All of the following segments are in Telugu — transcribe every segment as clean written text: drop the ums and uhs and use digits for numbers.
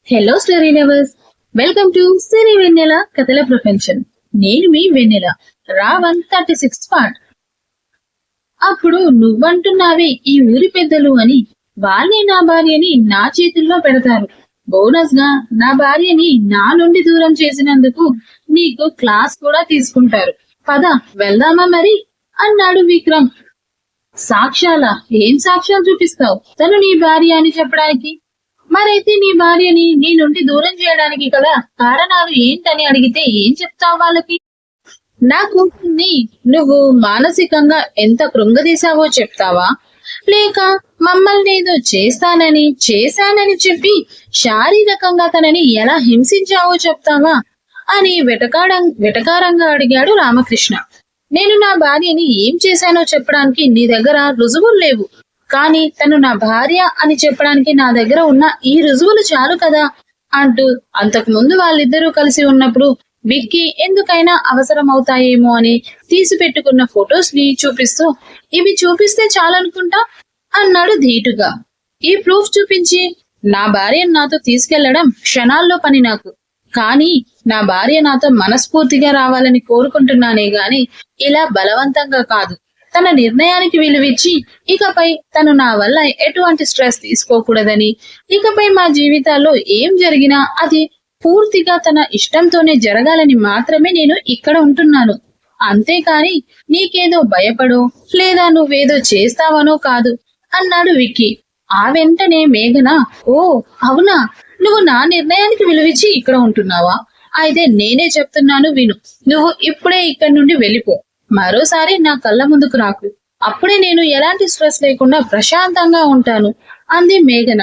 Hello story lovers, welcome to Siri Vennela కథల ప్రపంచం. నేను మీ వెన్నెల. రావణ్ 36 పార్ట్. అప్పుడు నువ్వంటున్నావే ఈ ఊరి పెద్దలు అని, వాళ్ళే నా భార్యని నా చేతుల్లో పెడతారు. బోనస్ గా నా భార్యని నా నుండి దూరం చేసినందుకు నీకు క్లాస్ కూడా తీసుకుంటారు. పద వెళ్దామా మరి అన్నాడు విక్రమ్. సాక్ష్యాలా? ఏం సాక్ష్యాలు చూపిస్తావు? తను నీ భార్య అని చెప్పడానికి? మరైతే నీ భార్యని నీ నుండి దూరం చేయడానికి కదా కారణాలు ఏంటని అడిగితే ఏం చెప్తావు వాళ్ళకి? నా కూతుర్ని నువ్వు మానసికంగా ఎంత కృంగదీశావో చెప్తావా? లేక మమ్మల్ని ఏదో చేశానని చెప్పి శారీరకంగా తనని ఎలా హింసించావో చెప్తావా అని వెటకారంగా అడిగాడు రామకృష్ణ. నేను నా భార్యని ఏం చేశానో చెప్పడానికి నీ దగ్గర రుజువులు లేవు, కానీ తను నా భార్య అని చెప్పడానికి నా దగ్గర ఉన్న ఈ రుజువులు చాలు కదా అంటూ అంతకు ముందు వాళ్ళిద్దరూ కలిసి ఉన్నప్పుడు విక్కీ ఎందుకైనా అవసరం అవుతాయేమో అని తీసి పెట్టుకున్న ఫొటోస్ ని చూపిస్తూ, ఇవి చూపిస్తే చాలనుకుంటా అన్నాడు ధీటుగా. ఈ ప్రూఫ్ చూపించి నా భార్యను నాతో తీసుకెళ్లడం క్షణాల్లో పని నాకు. కానీ నా భార్య నాతో మనస్ఫూర్తిగా రావాలని కోరుకుంటున్నానే గాని ఇలా బలవంతంగా కాదు. తన నిర్ణయానికి విలువిచ్చి ఇకపై తను నా వల్ల ఎటువంటి స్ట్రెస్ తీసుకోకూడదని, ఇకపై మా జీవితాల్లో ఏం జరిగినా అది పూర్తిగా తన ఇష్టంతోనే జరగాలని మాత్రమే నేను ఇక్కడ ఉంటున్నాను. అంతేకాని నీకేదో భయపడో లేదా నువ్వేదో చేస్తావనో కాదు అన్నాడు విక్కీ. ఆ వెంటనే మేఘన, ఓ అవునా, నువ్వు నా నిర్ణయానికి విలువిచ్చి ఇక్కడ ఉంటున్నావా? అయితే నేనే చెప్తున్నాను విను. నువ్వు ఇప్పుడే ఇక్కడి నుండి వెళ్ళిపో. మరోసారి నా కళ్ళ ముందుకు రాకు. అప్పుడే నేను ఎలాంటి స్ట్రెస్ లేకుండా ప్రశాంతంగా ఉంటాను అంది మేఘన.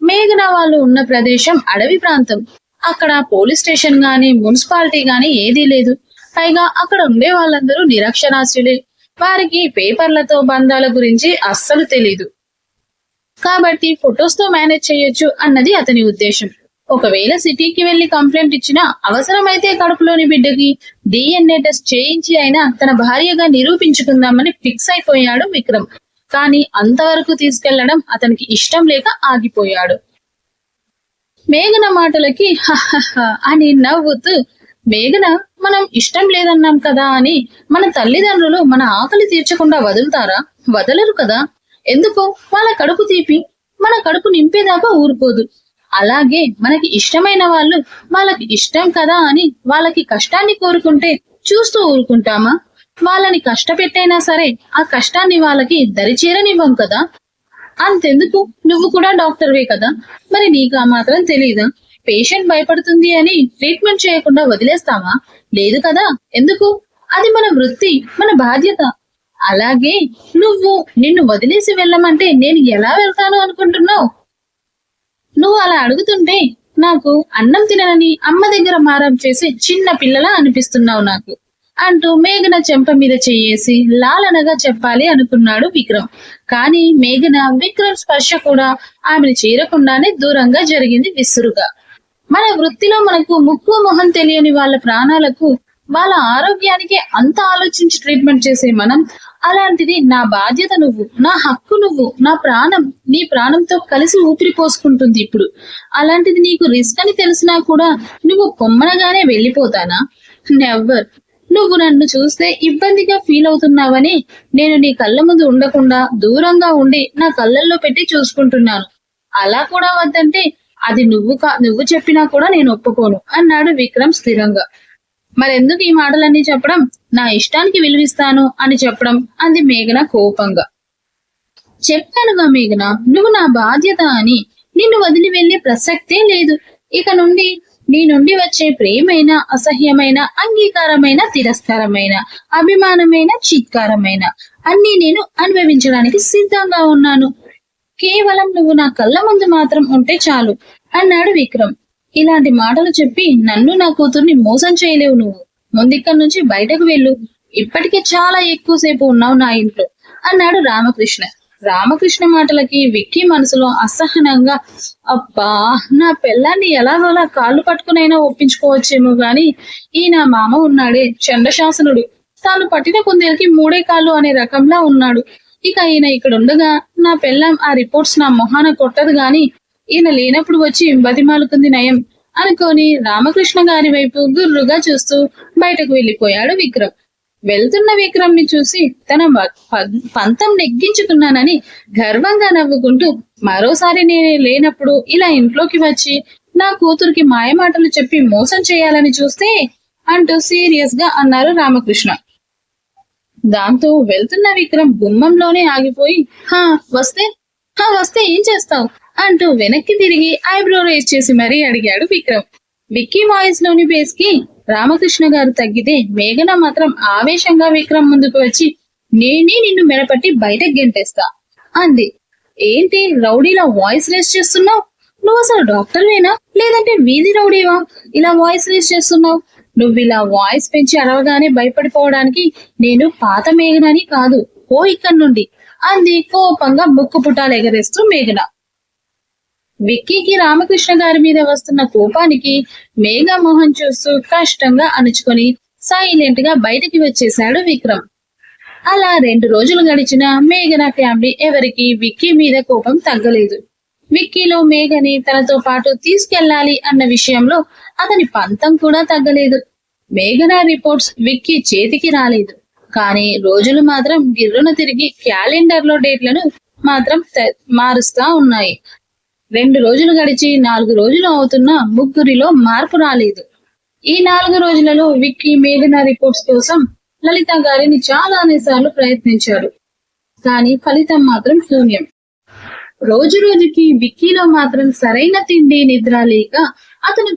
మేఘన వాళ్ళు ఉన్న ప్రదేశం అడవి ప్రాంతం. అక్కడ పోలీస్ స్టేషన్ గాని మున్సిపాలిటీ గాని ఏదీ లేదు. పైగా అక్కడ ఉండే వాళ్ళందరూ నిరక్షరాస్యులే. వారికి పేపర్లతో బంధాల గురించి అస్సలు తెలీదు. కాబట్టి ఫొటోస్ తో మేనేజ్ చేయొచ్చు అన్నది అతని ఉద్దేశం. ఒకవేళ సిటీకి వెళ్లి కంప్లైంట్ ఇచ్చినా అవసరమైతే కడుపులోని బిడ్డకి DNA టెస్ట్ చేయించి అయినా తన భార్యగా నిరూపించుకుందామని ఫిక్స్ అయిపోయాడు విక్రమ్. కానీ అంతవరకు తీసుకెళ్లడం అతనికి ఇష్టం లేక ఆగిపోయాడు. మేఘన మాటలకి హహహ అని నవ్వుతూ, మేఘన, మనం ఇష్టం లేదన్నాం కదా అని మన తల్లిదండ్రులు మన ఆకలి తీర్చకుండా వదులుతారా? వదలరు కదా. ఎందుకో వాళ్ళ కడుపు తీపి మన కడుపు నింపేదాకా ఊరుకోదు. అలాగే మనకి ఇష్టమైన వాళ్ళు వాళ్ళకి ఇష్టం కదా అని వాళ్ళకి కష్టాన్ని కోరుకుంటే చూస్తూ ఊరుకుంటామా? వాళ్ళని కష్టపెట్టైనా సరే ఆ కష్టాన్ని వాళ్ళకి దరిచేరనివ్వం కదా. అంతెందుకు, నువ్వు కూడా డాక్టర్వే కదా, మరి నీకు ఆ మాత్రం తెలీదా? పేషెంట్ భయపడుతుంది అని ట్రీట్మెంట్ చేయకుండా వదిలేస్తామా? లేదు కదా. ఎందుకు? అది మన వృత్తి, మన బాధ్యత. అలాగే నిన్ను వదిలేసి వెళ్ళమంటే నేను ఎలా వెళ్తాను అనుకుంటున్నావు? నువ్వు అలా అడుగుతుంటే నాకు అన్నం తినని అమ్మ దగ్గర మారం చేసి చిన్న పిల్లలా అనిపిస్తున్నావు నాకు అంటూ మేఘన చెంప మీద చెయ్యేసి లాలనగా చెప్పాలి అనుకున్నాడు విక్రమ్. కానీ మేఘన విక్రమ్ స్పర్శ కూడా ఆమెను చేరకుండానే దూరంగా జరిగింది విసురుగా. మన వృత్తిలో మనకు ముక్కు మొహం తెలియని వాళ్ళ ప్రాణాలకు, వాళ్ళ ఆరోగ్యానికి అంత ఆలోచించి ట్రీట్మెంట్ చేసే మనం, అలాంటిది నా బాధ్యత నువ్వు, నా హక్కు నువ్వు, నా ప్రాణం నీ ప్రాణంతో కలిసి ఊపిరి పోసుకుంటుంది ఇప్పుడు. అలాంటిది నీకు రిస్క్ అని తెలిసినా కూడా నువ్వు కొమ్మనగానే వెళ్ళిపోతానా? నెవర్. నువ్వు నన్ను చూస్తే ఇబ్బందిగా ఫీల్ అవుతున్నావని నేను నీ కళ్ళ ముందు ఉండకుండా దూరంగా ఉండి నా కళ్ళల్లో పెట్టి చూసుకుంటున్నాను. అలా కూడా వద్దంటే అది నువ్వు చెప్పినా కూడా నేను ఒప్పుకోను అన్నాడు విక్రమ్ స్థిరంగా. మరెందుకు ఈ మాటలన్నీ చెప్పడం? నా ఇష్టానికి విలువిస్తాను అని చెప్పడం అంది మేఘన కోపంగా. చెప్పానుగా మేఘన, నువ్వు నా బాధ్యత అని. నిన్ను వదిలి వెళ్లే ప్రసక్తే లేదు. ఇక నుండి నీ నుండి వచ్చే ప్రేమైన, అసహ్యమైన, అంగీకారమైన, తిరస్కారమైన, అభిమానమైన, చిత్కారమైన అన్ని నేను అనుభవించడానికి సిద్ధంగా ఉన్నాను. కేవలం నువ్వు నా కళ్ళ ముందు మాత్రం ఉంటే చాలు అన్నాడు విక్రమ్. ఇలాంటి మాటలు చెప్పి నన్ను, నా కూతుర్ని మోసం చేయలేవు. నువ్వు ముందిక్కడి నుంచి బయటకు వెళ్ళు. ఇప్పటికే చాలా ఎక్కువసేపు ఉన్నావు నా ఇంట్లో అన్నాడు రామకృష్ణ. రామకృష్ణ మాటలకి విక్కీ మనసులో అసహనంగా, అబ్బా, నా పెళ్ళాన్ని ఎలాగోలా కాళ్ళు పట్టుకునైనా ఒప్పించుకోవచ్చేమో గాని ఈ నా మామ ఉన్నాడే చండశాసనుడు, తాను పట్టిన కుందేలకి మూడే కాళ్ళు అనే రకంలా ఉన్నాడు. ఇక ఈయన ఇక్కడ ఉండగా నా పెళ్ళాం ఆ రిపోర్ట్స్ నా మొహాన కొట్టదు గాని ఈయన లేనప్పుడు వచ్చి బతిమాలుకుంది నయం అనుకొని రామకృష్ణ గారి వైపు గుర్రుగా చూస్తూ బయటకు వెళ్లిపోయాడు విక్రమ్. వెళ్తున్న విక్రమ్ ని చూసి తన పంతం నెగ్గించుకున్నానని గర్వంగా నవ్వుకుంటూ, మరోసారి నేను లేనప్పుడు ఇలా ఇంట్లోకి వచ్చి నా కూతురికి మాయమాటలు చెప్పి మోసం చేయాలని చూస్తే అంటూ సీరియస్ గా అన్నారు రామకృష్ణ. దాంతో వెళ్తున్న విక్రమ్ గుమ్మంలోనే ఆగిపోయి, వస్తే ఏం చేస్తావు అంటూ వెనక్కి తిరిగి ఐబ్రో రేస్ చేసి మరీ అడిగాడు విక్రమ్. విక్కీ వాయిస్ లోని బేస్ కి రామకృష్ణ గారు తగ్గితే మేఘన మాత్రం ఆవేశంగా విక్రమ్ ముందుకు వచ్చి, నేనే నిన్ను మెడపట్టి బయటకు గెంటేస్తా అంది. ఏంటి రౌడీలా వాయిస్ రేస్ చేస్తున్నావు? నువ్వు అసలు డాక్టర్వేనా లేదంటే వీధి రౌడీవా ఇలా వాయిస్ రేస్ చేస్తున్నావు? నువ్వు ఇలా వాయిస్ పెంచి అరవగానే భయపడిపోవడానికి నేను పాత మేఘనని కాదు, ఓ ఇక్కడి నుండి అంది కోపంగా ముక్కు పుటాలు ఎగరేస్తూ మేఘన. విక్కీకి రామకృష్ణ గారి మీద వస్తున్న కోపానికి మేఘ మోహన్ చూస్తూ కష్టంగా అణుచుకొని సైలెంట్ గా బయటికి వచ్చేశాడు విక్రమ్. అలా 2 రోజులు గడిచిన మేఘన ఫ్యామిలీ ఎవరికి విక్కీ మీద కోపం తగ్గలేదు. విక్కీలో మేఘని తనతో పాటు తీసుకెళ్లాలి అన్న విషయంలో అతని పంతం కూడా తగ్గలేదు. మేఘన రిపోర్ట్స్ విక్కీ చేతికి రాలేదు, కానీ రోజులు మాత్రం గిర్రున తిరిగి క్యాలెండర్ లో డేట్లను మాత్రం మారుస్తా ఉన్నాయి. 2 రోజులు గడిచి 4 రోజులు అవుతున్నా ముగ్గురిలో మార్పు రాలేదు. ఈ 4 రోజులలో విక్కీ మేఘన రిపోర్ట్స్ కోసం లలిత గారిని చాలాసార్లు ప్రయత్నించాడు, కానీ ఫలితం మాత్రం శూన్యం. రోజు రోజుకి విక్కీలో మాత్రం సరైన తిండి నిద్ర లేక అతను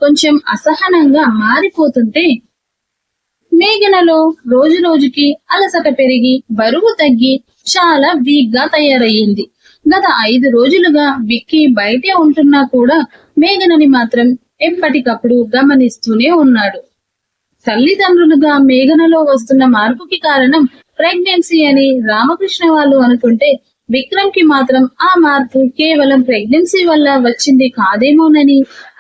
కొంచెం అసహనంగా మారిపోతుంటే, మేఘనలో రోజు రోజుకి అలసట పెరిగి బరువు తగ్గి చాలా వీక్ గా తయారయ్యింది. గత 5 రోజులుగా విక్కీ బయటే ఉంటున్నా కూడా మేఘనని మాత్రం ఎప్పటికప్పుడు గమనిస్తూనే ఉన్నాడు. తల్లిదండ్రులుగా మేఘనలో వస్తున్న మార్పుకి కారణం ప్రెగ్నెన్సీ అని రామకృష్ణ వాళ్ళు అనుకుంటే, విక్రమ్ కి మాత్రం ఆ మార్పు కేవలం ప్రెగ్నెన్సీ వల్ల వచ్చింది కాదేమోనని,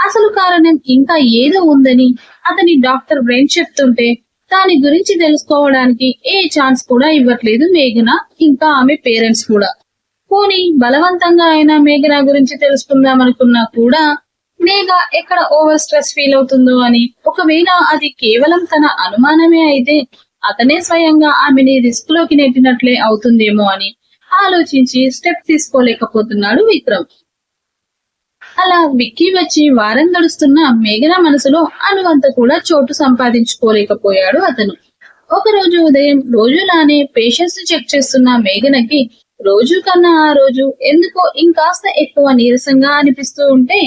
అసలు కారణం ఇంకా ఏదో ఉందని అతని డాక్టర్ బ్రెయిన్ చెప్తుంటే దాని గురించి తెలుసుకోవడానికి ఏ ఛాన్స్ కూడా ఇవ్వట్లేదు మేఘన, ఇంకా ఆమె పేరెంట్స్ కూడా. పోనీ బలవంతంగా అయినా మేఘన గురించి తెలుసుకుందాం అనుకున్నా కూడా మేఘ ఎక్కడ ఓవర్ స్ట్రెస్ ఫీల్ అవుతుందో అని, ఒకవేళ అది కేవలం తన అనుమానమే అయితే అతనే స్వయంగా ఆమెని రిస్క్ లోకి నెట్టినట్లే అవుతుందేమో అని ఆలోచించి స్టెప్ తీసుకోలేకపోతున్నాడు విక్రమ్. అలా విక్కీ వచ్చి వారం గడుస్తున్న మేఘన మనసులో అనువంత కూడా చోటు సంపాదించుకోలేకపోయాడు అతను. ఒకరోజు ఉదయం రోజులానే పేషెంట్స్ చెక్ చేస్తున్న మేఘనకి రోజు కన్నా ఆ రోజు ఎందుకో ఇంకాస్త ఎక్కువ నీరసంగా అనిపిస్తూ ఉంటే,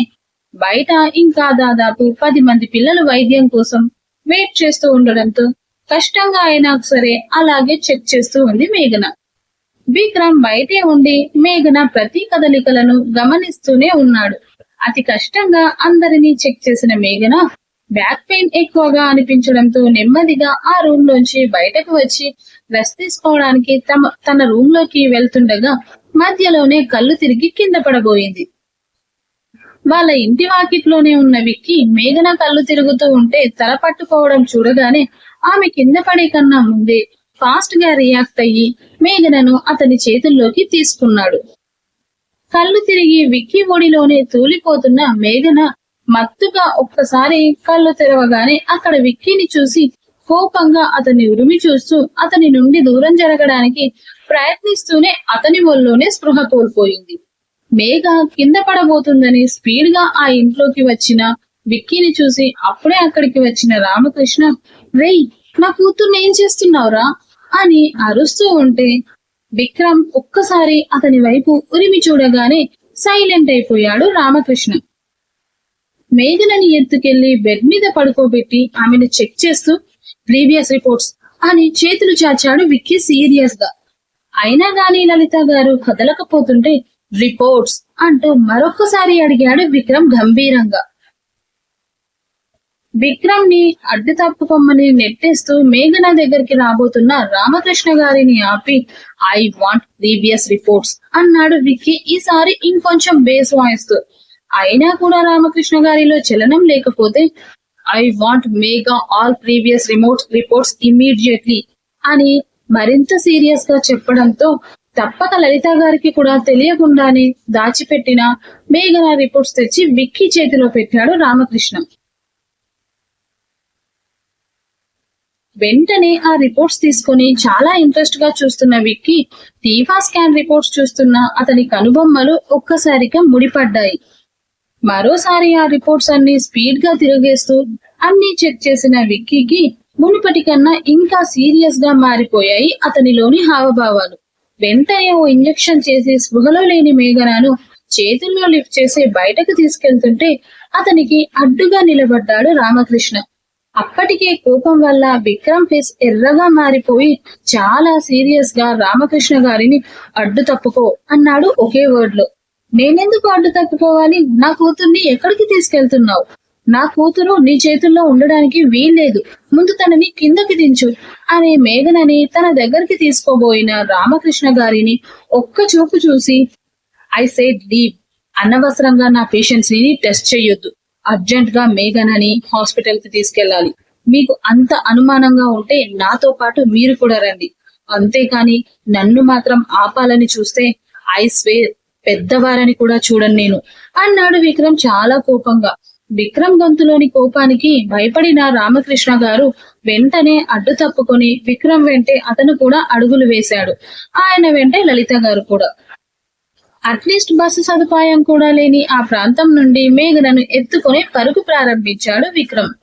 బయట ఇంకా దాదాపు 10 మంది పిల్లలు వైద్యం కోసం వెయిట్ చేస్తూ ఉండడంతో కష్టంగా అయినా సరే అలాగే చెక్ చేస్తూ ఉంది మేఘన. విక్రమ్ బయటే ఉండి మేఘన ప్రతి కదలికలను గమనిస్తూనే ఉన్నాడు. అతి కష్టంగా అందరినీ చెక్ చేసిన మేఘన బ్యాక్ పెయిన్ ఎక్కువగా అనిపించడంతో నెమ్మదిగా ఆ రూమ్ లోంచి బయటకు వచ్చి రెస్ట్ తీసుకోవడానికి తన రూమ్ లోకి వెళ్తుండగా మధ్యలోనే కళ్ళు తిరిగి కింద పడబోయింది. వాళ్ళ ఇంటి వాకిట్లోనే ఉన్న విక్కీ మేఘన కళ్ళు తిరుగుతూ ఉంటే తల పట్టుకోవడం చూడగానే ఆమె కింద పడే కన్నా ముందే ఫాస్ట్ గా రియాక్ట్ అయ్యి మేఘనను అతని చేతుల్లోకి తీసుకున్నాడు. కళ్ళు తిరిగి విక్కీ ఒడిలోనే తూలిపోతున్న మేఘన మత్తుగా ఒక్కసారి కళ్ళు తెరవగానే అక్కడ విక్కీని చూసి కోపంగా అతన్ని ఉరిమి చూస్తూ అతని నుండి దూరం జరగడానికి ప్రయత్నిస్తూనే అతని ఒళ్ళోనే స్పృహ కోల్పోయింది. మేఘ కింద పడబోతుందని స్పీడ్ గా ఆ ఇంట్లోకి వచ్చిన విక్కీని చూసి అప్పుడే అక్కడికి వచ్చిన రామకృష్ణ, రేయ్ నా కూతుర్ని ఏం చేస్తున్నావురా అని అరుస్తూ ఉంటే విక్రమ్ ఒక్కసారి అతని వైపు ఉరిమి చూడగానే సైలెంట్ అయిపోయాడు రామకృష్ణ. మేఘనని ఎత్తుకెళ్లి బెడ్ మీద పడుకోబెట్టి ఆమెను చెక్ చేస్తూ ప్రీవియస్ రిపోర్ట్స్ అని చేతులు చాచాడు విక్కీ సీరియస్ గా. అయినా గాని లలిత గారు కదలకపోతుంటే రిపోర్ట్స్ అంటూ మరొక్కసారి అడిగాడు విక్రమ్ గంభీరంగా. విక్రమ్ ని అడ్డు తప్పుకొమ్మని నెట్టేస్తూ మేఘన దగ్గరికి రాబోతున్న రామకృష్ణ గారిని ఆపి, ఐ వాంట్ ప్రీవియస్ రిపోర్ట్స్ అన్నాడు విక్కీ ఈసారి ఇంకొంచెం బేస్ వాయిస్ తో. అయినా కూడా రామకృష్ణ గారిలో చలనం లేకపోతే, I want Megha all previous reports immediately అని మరింత సీరియస్ గా చెప్పడంతో తప్పక లలిత గారికి కూడా తెలియకుండానే దాచిపెట్టిన మేఘన రిపోర్ట్స్ తెచ్చి విక్కీ చేతిలో పెట్టాడు రామకృష్ణ. వెంటనే ఆ రిపోర్ట్స్ తీసుకొని చాలా ఇంట్రెస్ట్ గా చూస్తున్న విక్కీ టీఫా స్కాన్ రిపోర్ట్స్ చూస్తున్న అతని కనుబొమ్మలు ఒక్కసారిగా ముడిపడ్డాయి. మరోసారి ఆ రిపోర్ట్స్ అన్ని స్పీడ్ గా తిరిగేస్తూ అన్ని చెక్ చేసిన విక్కీకి మునుపటి కన్నా ఇంకా సీరియస్ గా మారిపోయాయి అతనిలోని హావభావాలు. వెంటనే ఓ ఇంజెక్షన్ చేసి స్పృహలో లేని మేఘనాను చేతుల్లో లిఫ్ట్ చేసి బయటకు తీసుకెళ్తుంటే అతనికి అడ్డుగా నిలబడ్డాడు రామకృష్ణ. అప్పటికే కోపం వల్ల విక్రమ్ ఫేస్ ఎర్రగా మారిపోయి చాలా సీరియస్ గా రామకృష్ణ గారిని అడ్డు తప్పుకో అన్నాడు ఒకే వర్డ్ లో. నేనెందుకు అడ్డు తప్పుకోవాలి? నా కూతుర్ని ఎక్కడికి తీసుకెళ్తున్నావు? నా కూతురు నీ చేతుల్లో ఉండడానికి వీల్లేదు, ముందు తనని కిందకి దించు అనే మేఘనని తన దగ్గరికి తీసుకోబోయిన రామకృష్ణ గారిని ఒక్క చూపు చూసి ఐ సెడ్ లీవ్, అనవసరంగా నా పేషెంట్స్ ని టెస్ట్ చెయ్యొద్దు, అర్జెంట్ గా మేఘనని హాస్పిటల్ కి తీసుకెళ్లాలి, మీకు అంత అనుమానంగా ఉంటే నాతో పాటు మీరు కూడా రండి, అంతేకాని నన్ను మాత్రం ఆపాలని చూస్తే ఐ స్వేర్ పెద్దవారని కూడా చూడను నేను అన్నాడు విక్రమ్ చాలా కోపంగా. విక్రమ్ గొంతులోని కోపానికి భయపడిన రామకృష్ణ గారు వెంటనే అడ్డు తప్పుకొని విక్రమ్ వెంటే అతను కూడా అడుగులు వేశాడు. ఆయన వెంటే లలిత గారు కూడా. అట్లీస్ట్ బస్సు సదుపాయం కూడా లేని ఆ ప్రాంతం నుండి మేఘనను ఎత్తుకొని పరుగు ప్రారంభించాడు విక్రమ్.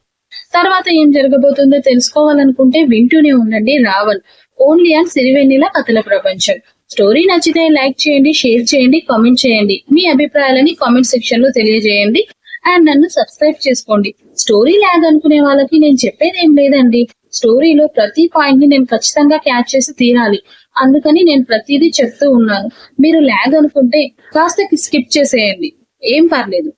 తర్వాత ఏం జరగబోతుందో తెలుసుకోవాలనుకుంటే వింటూనే ఉండండి రావణ్, ఓన్లీ ఆన్ సిరివెన్నెల కథల ప్రపంచం. స్టోరీ నచ్చితే లైక్ చేయండి, షేర్ చేయండి, కామెంట్ చేయండి, మీ అభిప్రాయాలని కామెంట్ సెక్షన్ లో తెలియజేయండి అండ్ నన్ను సబ్స్క్రైబ్ చేసుకోండి. స్టోరీ ల్యాగ్ అనుకునే వాళ్ళకి నేను చెప్పేది ఏం లేదండి, స్టోరీలో ప్రతి పాయింట్ ని నేను ఖచ్చితంగా క్యాచ్ చేసి తీరాలి, అందుకని నేను ప్రతిదీ చెప్తూ ఉన్నాను. మీరు ల్యాగ్ అనుకుంటే కాస్త స్కిప్ చేసేయండి, ఏం పర్లేదు.